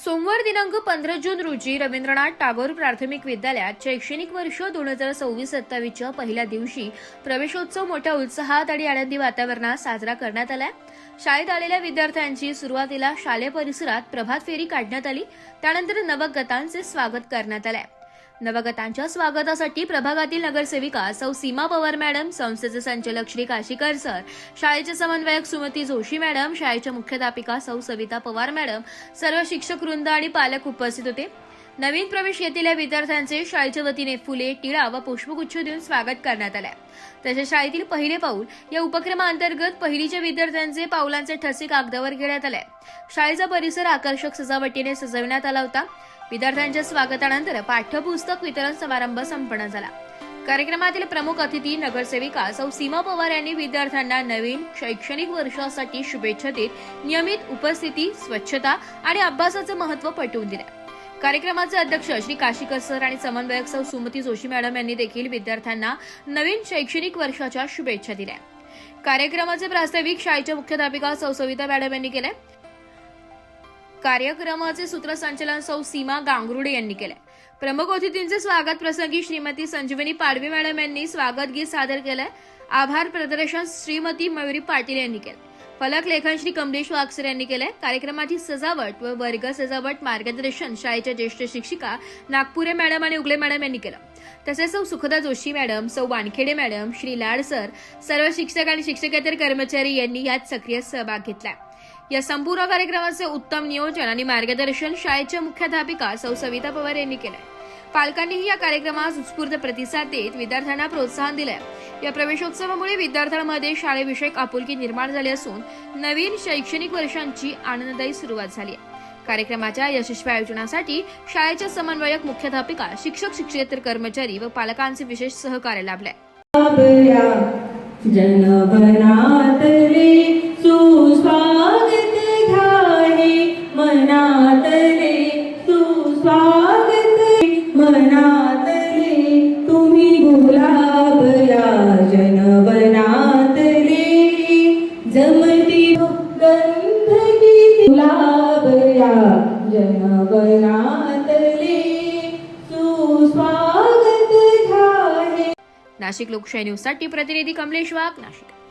सोमवार दिनांक 15 जून रोजी रवींद्रनाथ टागोर प्राथमिक विद्यालयात शैक्षणिक वर्ष 2026-27च्या पहिल्या दिवशी प्रवेशोत्सव मोठ्या उत्साहात आणि आनंदी वातावरणात साजरा करण्यात आला. शाळेत आलेल्या विद्यार्थ्यांची सुरुवातीला शालेय परिसरात प्रभात फेरी काढण्यात आली. त्यानंतर नवगतांचे स्वागत करण्यात आले. नवगतांच्या स्वागतासाठी प्रभागातील नगरसेविका सौ सीमा पवार मॅडम, संस्थेचे संचालक श्री काशीकर सर, शाळेचे समन्वयक सुमती जोशी मॅडम, शाळेच्या मुख्याध्यापिका सौ सविता पवार मॅडम, सर्व शिक्षक वृंद आणि पालक उपस्थित होते. नवीन प्रवेश येथील विद्यार्थ्यांचे शाळेच्या वतीने फुले, टिळा व पुष्पगुच्छ देऊन स्वागत करण्यात आले. तसेच शाळेतील पहिले पाऊल या उपक्रमाअंतर्गत पहिलीच्या विद्यार्थ्यांचे पावलांचे ठसे कागदावर घेण्यात आले. शाळेचा परिसर आकर्षक सजावटीने सजविण्यात आला होता. विद्यार्थ्यांच्या स्वागतानंतर पाठ्यपुस्तक वितरण समारंभ संपन्न झाला. कार्यक्रमातील प्रमुख अतिथी नगरसेविका सौ सीमा पवार यांनी विद्यार्थ्यांना नवीन शैक्षणिक वर्षासाठी शुभेच्छा देत नियमित उपस्थिती, स्वच्छता आणि अभ्यासाचे महत्त्व पटवून दिले. कार्यक्रमाचे अध्यक्ष श्री काशीकर सर आणि समन्वयक सौ सुमती जोशी मॅडम यांनी देखील विद्यार्थ्यांना नवीन शैक्षणिक वर्षाच्या शुभेच्छा दिल्या. कार्यक्रमाचे प्रास्ताविक शाळेच्या मुख्याध्यापिका सौ सविता मॅडम यांनी केले. कार्यक्रमाचे सूत्रसंचालन सौ सीमा गांगरुडे यांनी केले. प्रमुख अतिथींचे स्वागत प्रसंगी श्रीमती संजीवनी पाडवी मॅडम यांनी स्वागत गीत सादर केले. आभार प्रदर्शन श्रीमती मयुरी पाटील यांनी केले. फलक लेखन श्री कमलेश वागसर यांनी केले. कार्यक्रमाची सजावट व वर्ग सजावट मार्गदर्शन शाळेच्या ज्येष्ठ शिक्षिका नागपुरे मॅडम आणि उगले मॅडम यांनी केलं. तसेच सौ सुखदा जोशी मॅडम, सौ वानखेडे मॅडम, श्री लाड सर, सर्व शिक्षक आणि शिक्षकेतर कर्मचारी यांनी यात सक्रिय सहभाग घेतला. या संपूर्ण कार्यक्रमाचे उत्तम नियोजन आणि मार्गदर्शन शाळेच्या मुख्याध्यापिका सौ सविता पवार यांनी केले. पालकांनीही या कार्यक्रमास उत्स्फूर्त प्रतिसाद देत विद्यार्थ्यांना प्रोत्साहन दिले. या प्रवेशोत्सवामुळे विद्यार्थ्यांमध्ये शाळेविषयक आपुलकी निर्माण झाली असून नवीन शैक्षणिक वर्षांची आनंददायी सुरुवात झाली. कार्यक्रमाच्या यशस्वी आयोजनासाठी शाळेच्या समन्वयक, मुख्याध्यापिका, शिक्षक, शिक्षकेतर कर्मचारी व पालकांचे विशेष सहकार्य लाभले. तुम्ही गुलाब या जनवनातले, जमती गंध की गुलाब या जनवनातले, सुस्वागत घ्या. नाशिक लोकशाही न्यूज साठी प्रतिनिधी कमलेश वाघ, नाशिक.